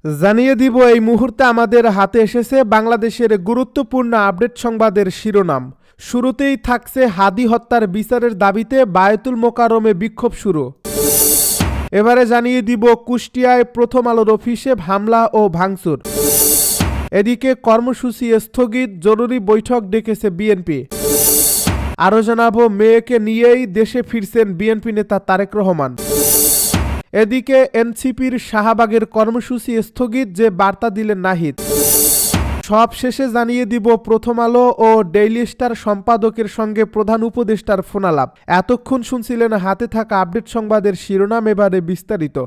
জানিয়ে দিব এই মুহূর্তে আমাদের হাতে এসেছে বাংলাদেশের গুরুত্বপূর্ণ আপডেট সংবাদের শিরোনাম। শুরুতেই থাকছে হাদি হত্যার বিচারের দাবিতে বায়তুল মোকাররমে বিক্ষোভ শুরু। এবারে জানিয়ে দিব কুষ্টিয়ায় প্রথম আলোর অফিসে হামলা ও ভাঙচুর। এদিকে কর্মসূচি স্থগিত, জরুরি বৈঠক ডেকেছে বিএনপি। আরও জানাবো মেয়েকে নিয়েই দেশে ফিরছেন বিএনপি নেতা তারেক রহমান। এদিকে এনসিপির শাহবাগের কর্মসূচি স্থগিত, যে বার্তা দিলেন নাহিদ। সব শেষে জানিয়ে দিব প্রথম আলো ও ডেইলি স্টার সম্পাদকের সঙ্গে প্রধান উপদেষ্টার ফোনালাপ। এতক্ষণ শুনছিলেন হাতে থাকা আপডেট সংবাদের শিরোনাম, এবারে বিস্তারিত।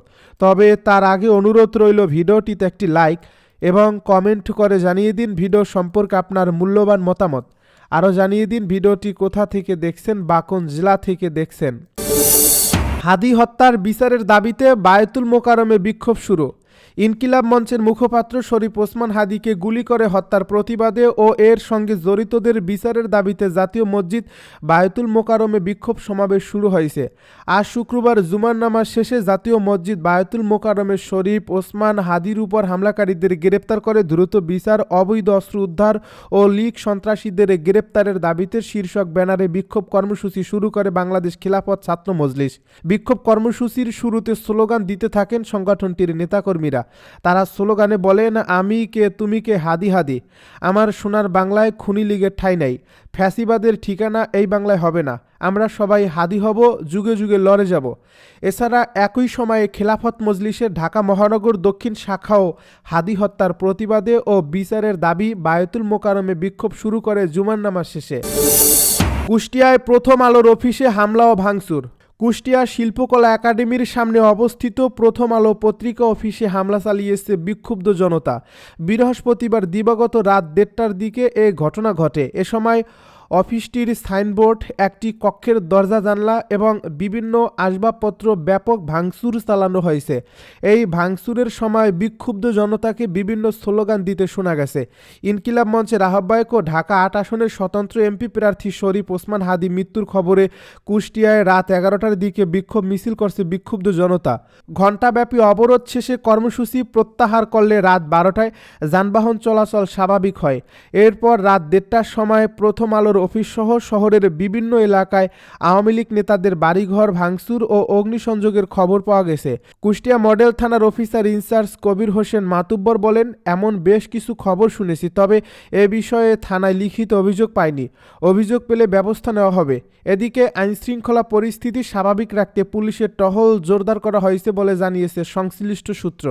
তবে তার আগে অনুরোধ রইল ভিডিওটিতে একটি লাইক এবং কমেন্ট করে জানিয়ে দিন ভিডিও সম্পর্কে আপনার মূল্যবান মতামত। আরও জানিয়ে দিন ভিডিওটি কোথা থেকে দেখছেন বা কোন জেলা থেকে দেখছেন। হাদি হত্যার বিচারের দাবিতে বায়তুল মোকাররমে বিক্ষোভ শুরু। ইনকিলাব মঞ্চের মুখপাত্র শরীফ ওসমান হাদিকে গুলি করে হত্যার প্রতিবাদে ও এর সঙ্গে জড়িতদের বিচারের দাবিতে জাতীয় মসজিদ বায়তুল মোকাররমে বিক্ষোভ সমাবেশ শুরু হয়েছে। আজ শুক্রবার জুমার নামাজ শেষে জাতীয় মসজিদ বায়তুল মোকাররমে শরীফ ওসমান হাদির উপর হামলাকারীদের গ্রেপ্তার করে দ্রুত বিচার, অবৈধ অস্ত্র উদ্ধার ও লীগ সন্ত্রাসীদের গ্রেপ্তারের দাবিতে শীর্ষক ব্যানারে বিক্ষোভ কর্মসূচি শুরু করে বাংলাদেশ খিলাফত ছাত্র মজলিস। বিক্ষোভ কর্মসূচির শুরুতে স্লোগান দিতে থাকেন সংগঠনটির নেতাকর্মীরা। তারা স্লোগানে বলেন, আমি কে তুমি কে হাদি হাদি, আমার সোনার বাংলায় খুনি লীগের ঠাঁই নাই, ফ্যাসিবাদের ঠিকানা এই বাংলায় হবে না, আমরা সবাই হাদি হব, যুগে যুগে লড়ে যাব। এছাড়া একই সময়ে খেলাফত মজলিসের ঢাকা মহানগর দক্ষিণ শাখাও হাদি হত্যার প্রতিবাদে ও বিচারের দাবি বায়তুল মোকাররমে বিক্ষোভ শুরু করে জুমার নামাজ শেষে। কুষ্টিয়ায় প্রথম আলোর অফিসে হামলা ও ভাঙচুর। কুষ্টিয়া শিল্পকলা একাডেমির সামনে অবস্থিত প্রথম আলো পত্রিকা অফিসে হামলা চালিয়েছে বিক্ষুব্ধ জনতা। বৃহস্পতিবার দিবাগত রাত 1:30টার দিকে এ ঘটনা ঘটে। এ সময় অফিসটির সাইনবোর্ড, একটি কক্ষের দরজা জানলা এবং বিভিন্ন আসবাবপত্র ব্যাপক ভাঙচুর চালানো হয়েছে। এই ভাঙচুরের সময় বিক্ষুব্ধ জনতাকে বিভিন্ন স্লোগান দিতে শোনা গেছে। ইনকিলাব মঞ্চের আহ্বায়ক ও ঢাকা 8 আসনের স্বতন্ত্র এমপি প্রার্থী শরীফ ওসমান হাদি মৃত্যুর খবরে কুষ্টিয়ায় রাত 11টার দিকে বিক্ষোভ মিছিল করছে বিক্ষুব্ধ জনতা। ঘণ্টাব্যাপী অবরোধ শেষে কর্মসূচি প্রত্যাহার করলে রাত 12টায় যানবাহন চলাচল স্বাভাবিক হয়। এরপর রাত 1:30টার সময় প্রথম আলোর অফিস সহ শহরের বিভিন্ন এলাকায় আওয়ামী লীগ নেতাদের বাড়িঘর ভাঙচুর ও অগ্নিসংযোগের খবর পাওয়া গেছে। কুষ্টিয়া মডেল থানার অফিসার ইনচার্জ কবির হোসেন মাতুব্বর বলেন, এমন বেশ কিছু খবর শুনেছি, তবে এ বিষয়ে থানায় লিখিত অভিযোগ পাইনি। অভিযোগ পেলে ব্যবস্থা নেওয়া হবে। এদিকে আইনশৃঙ্খলা পরিস্থিতি স্বাভাবিক রাখতে পুলিশের টহল জোরদার করা হয়েছে বলে জানিয়েছে সংশ্লিষ্ট সূত্র।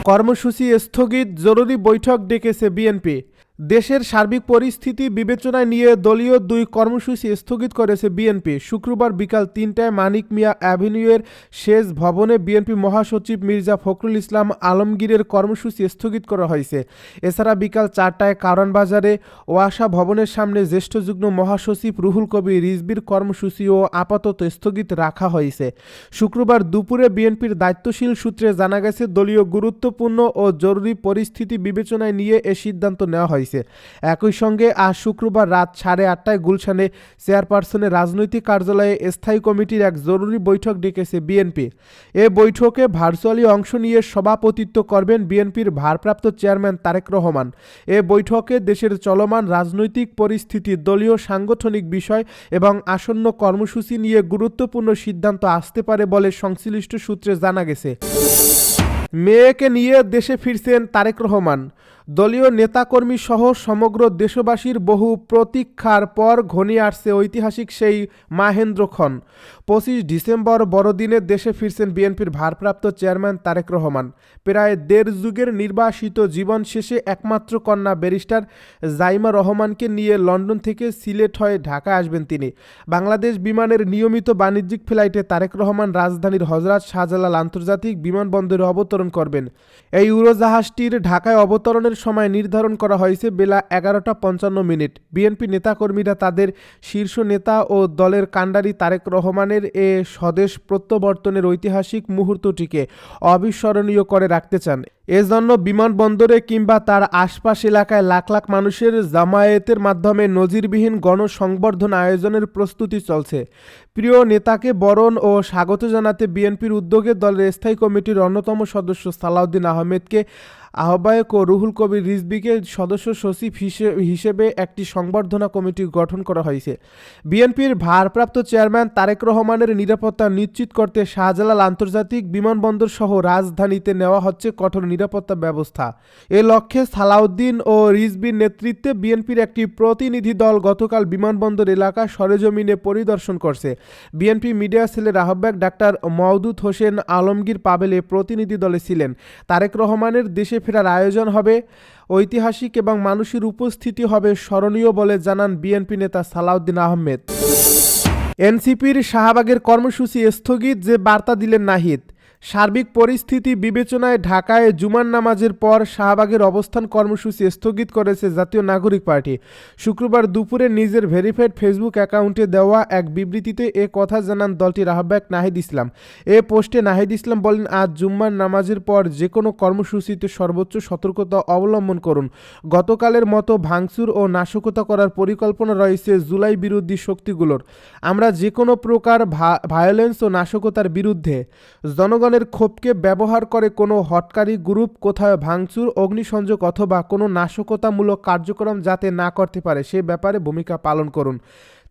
কর্মসূচি স্থগিত, জরুরি বৈঠক ডেকেছে বিএনপি। দেশের সার্বিক পরিস্থিতি বিবেচনায় নিয়ে দলীয় 2 কর্মসূচি স্থগিত করেছে বিএনপি। শুক্রবার বিকাল 3টায় মানিক মিয়া অ্যাভিনিউয়ের শেষ ভবনে বিএনপি মহাসচিব মির্জা ফখরুল ইসলাম আলমগীরের কর্মসূচি স্থগিত করা হয়েছে। এছাড়া বিকাল 4টায় কারণ বাজারে ওয়াসা ভবনের সামনে জ্যেষ্ঠ যুগ্ম মহাসচিব রুহুল কবির রিজভির কর্মসূচিও আপাতত স্থগিত রাখা হয়েছে। শুক্রবার দুপুরে বিএনপির দায়িত্বশীল সূত্রে জানা গেছে, দলীয় গুরুত্বপূর্ণ ও জরুরি পরিস্থিতি বিবেচনায় নিয়ে এ সিদ্ধান্ত নেওয়া হয়েছে। একই সঙ্গে আজ শুক্রবার রাত 8:30টায় গুলশানে চেয়ারপারসনের রাজনৈতিক কার্যালয়ে স্থায়ী কমিটির এক জরুরি বৈঠক ডেকেছে বিএনপি। এ বৈঠকে ভার্চুয়ালি অংশ নিয়ে সভাপতিত্ব করবেন বিএনপির ভারপ্রাপ্ত চেয়ারম্যান তারেক রহমান। এ বৈঠকে দেশের চলমান রাজনৈতিক পরিস্থিতি, দলীয় সাংগঠনিক বিষয় এবং আসন্ন কর্মসূচি নিয়ে গুরুত্বপূর্ণ সিদ্ধান্ত আসতে পারে বলে সংশ্লিষ্ট সূত্রে জানা গেছে। মেয়েকে নিয়ে দেশে ফিরছেন তারেক রহমান। দলীয় নেতাকর্মী সহ সমগ্র দেশবাসীর বহু প্রতীক্ষার পর ঘনিয়ে আসছে ঐতিহাসিক সেই মাহেন্দ্রক্ষণ। 25 ডিসেম্বর বড়দিনে দেশে ফিরছেন বিএনপির ভারপ্রাপ্ত চেয়ারম্যান তারেক রহমান। প্রায় 1.5 যুগের নির্বাসিত জীবন শেষে একমাত্র কন্যা ব্যারিস্টার জাইমা রহমানকে নিয়ে লন্ডন থেকে সিলেট হয়ে ঢাকায় আসবেন তিনি। বাংলাদেশ বিমানের নিয়মিত বাণিজ্যিক ফ্লাইটে তারেক রহমান রাজধানীর হযরত শাহজালাল আন্তর্জাতিক বিমানবন্দরে অবতরণ করবেন। এই উড়োজাহাজটির ঢাকায় অবতরণের সময় নির্ধারণ করা হয়েছে বেলা 11:55। বিএনপি নেতাকর্মীরা তাদের শীর্ষ নেতা ও দলের কাণ্ডারি তারেক রহমানের এ স্বদেশ প্রত্যাবর্তনের ঐতিহাসিক মুহূর্তটিকে অবিস্মরণীয় করে রাখতে চান। এজন্য বিমানবন্দরে কিংবা তার আশপাশ এলাকায় লাখ লাখ মানুষের জামায়াতের মাধ্যমে নজিরবিহীন গণসংবর্ধনা আয়োজনের প্রস্তুতি চলছে। প্রিয় নেতাকে বরণ ও স্বাগত জানাতে বিএনপির উদ্যোগে দলের স্থায়ী কমিটির অন্যতম সদস্য সালাউদ্দিন আহমেদকে আহ্বায়ক ও রুহুল কবির রিজভীকে সদস্য সচিব হিসেবে একটি সংবর্ধনা কমিটি গঠন করা হয়েছে। বিএনপির ভারপ্রাপ্ত চেয়ারম্যান তারেক রহমানের নিরাপত্তা নিশ্চিত করতে শাহজালাল আন্তর্জাতিক বিমানবন্দর সহ রাজধানীতে নেওয়া হচ্ছে কঠোর নিরাপত্তা ব্যবস্থা। এ লক্ষ্যে সালাউদ্দিন ও রিজভীর নেতৃত্বে বিএনপির একটি প্রতিনিধি দল গতকাল বিমানবন্দর এলাকা সরেজমিনে পরিদর্শন করছে। বিএনপি মিডিয়া সেলের আহ্বায়ক ডাক্তার মওদুদ হোসেন আলমগীর পাবেল এ প্রতিনিধি দলে ছিলেন। তারেক রহমানের দেশে ফেরার আয়োজন হবে ঐতিহাসিক এবং মানুষের উপস্থিতি হবে স্মরণীয় বলে জানান বিএনপি নেতা সালাউদ্দিন আহমেদ। এনসিপির শাহবাগের কর্মসূচি স্থগিত, যে বার্তা দিলেন নাহিদ। সার্বিক পরিস্থিতি বিবেচনায় ঢাকায় জুমার নামাজের পর শাহবাগের অবস্থান কর্মসূচি স্থগিত করেছে জাতীয় নাগরিক পার্টি। শুক্রবার দুপুরে নিজের ভেরিফাইড ফেসবুক অ্যাকাউন্টে দেওয়া এক বিবৃতিতে এ কথা জানান দলটির আহ্বায়ক নাহিদ ইসলাম। এ পোস্টে নাহিদ ইসলাম বলেন, আজ জুম্মার নামাজের পর যে কোনো কর্মসূচিতে সর্বোচ্চ সতর্কতা অবলম্বন করুন। গতকালের মতো ভাঙচুর ও নাশকতা করার পরিকল্পনা রয়েছে জুলাই বিরোধী শক্তিগুলোর। আমরা যে কোনো প্রকার ভায়োলেন্স ও নাশকতার বিরুদ্ধে। জনগণের ক্ষোভকে ব্যবহার করে কোনো হটকারী গ্রুপ কোথাও ভাঙচুর, অগ্নিসংযোগ অথবা কোনো নাশকতামূলক কার্যক্রম যাতে না করতে পারে সে ব্যাপারে ভূমিকা পালন করুন।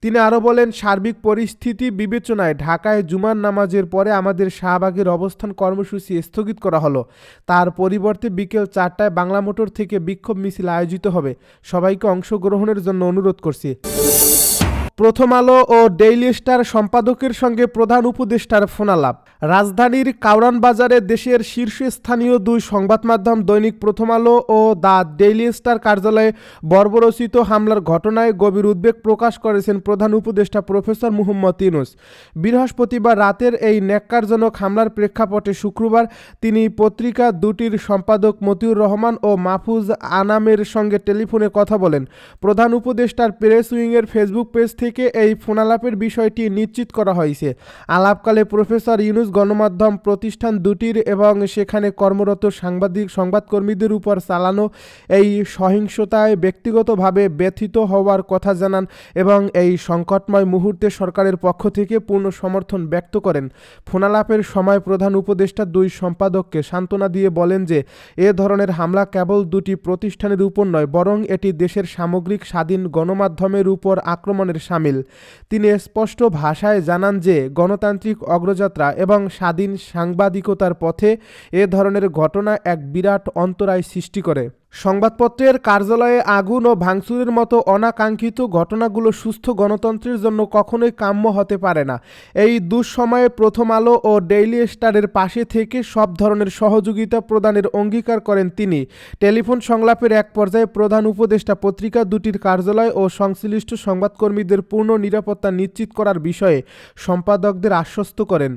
তিনি আরও বলেন, সার্বিক পরিস্থিতি বিবেচনায় ঢাকায় জুমার নামাজের পরে আমাদের শাহবাগের অবস্থান কর্মসূচি স্থগিত করা হলো। তার পরিবর্তে বিকেল 4টায় বাংলা মোটর থেকে বিক্ষোভ মিছিল আয়োজিত হবে। সবাইকে অংশগ্রহণের জন্য অনুরোধ করছি। প্রথম আলো ও ডেইলি স্টার সম্পাদকের সঙ্গে প্রধান উপদেষ্টার ফোনালাপ। রাজধানীর কাউরান বাজারে দেশের শীর্ষস্থানীয় দুই সংবাদ মাধ্যম দৈনিক প্রথম আলো ও দ্য ডেইলি স্টার কার্যালয়ে বর্বরোচিত হামলার ঘটনায় গভীর উদ্বেগ প্রকাশ করেছেন প্রধান উপদেষ্টা প্রফেসর মুহাম্মদ ইউনূস। বৃহস্পতিবার রাতের এই ন্যাক্কারজনক হামলার প্রেক্ষাপটে শুক্রবার তিনি পত্রিকা দুটির সম্পাদক মতিউর রহমান ও মাহফুজ আনামের সঙ্গে টেলিফোনে কথা বলেন। প্রধান উপদেষ্টার প্রেস উইংয়ের ফেসবুক পেজ থেকে এই ফোনালাপের বিষয়টি নিশ্চিত করা হয়েছে। আলাপকালে প্রফেসর ইউনূস গণমাধ্যম প্রতিষ্ঠান দুটির এবং সেখানে কর্মরত সংবাদকর্মীদের উপর চালানো এই সহিংসতায় ব্যক্তিগতভাবে ব্যথিত হওয়ার কথা জানান এবং এই সংকটময় মুহূর্তে সরকারের পক্ষ থেকে পূর্ণ সমর্থন ব্যক্ত করেন। ফোনালাপের সময় প্রধান উপদেষ্টা দুই সম্পাদককে সান্ত্বনা দিয়ে বলেন যে এ ধরনের হামলা কেবল দুটি প্রতিষ্ঠানের উপর নয়, বরং এটি দেশের সামগ্রিক স্বাধীন গণমাধ্যমের উপর আক্রমণের শামিল। তিনি স্পষ্ট ভাষায় জানান যে গণতান্ত্রিক অগ্রযাত্রা এবং স্বাধীন সাংবাদিকতার পথে এ ধরনের ঘটনা এক বিরাট অন্তরায় সৃষ্টি করে। সংবাদপত্রের কার্যালয়ে আগুন ও ভাঙচুরের মতো অনাকাঙ্ক্ষিত ঘটনাগুলো সুস্থ গণতন্ত্রের জন্য কখনোই কাম্য হতে পারে না। এই দুঃসময়ে প্রথম আলো ও ডেইলি স্টারের পাশে থেকে সব ধরনের সহযোগিতা প্রদানের অঙ্গীকার করেন তিনি। টেলিফোন সংলাপের এক পর্যায়ে প্রধান উপদেষ্টা পত্রিকা দুটির কার্যালয় ও সংশ্লিষ্ট সংবাদকর্মীদের পূর্ণ নিরাপত্তা নিশ্চিত করার বিষয়ে সম্পাদকদের আশ্বস্ত করেন।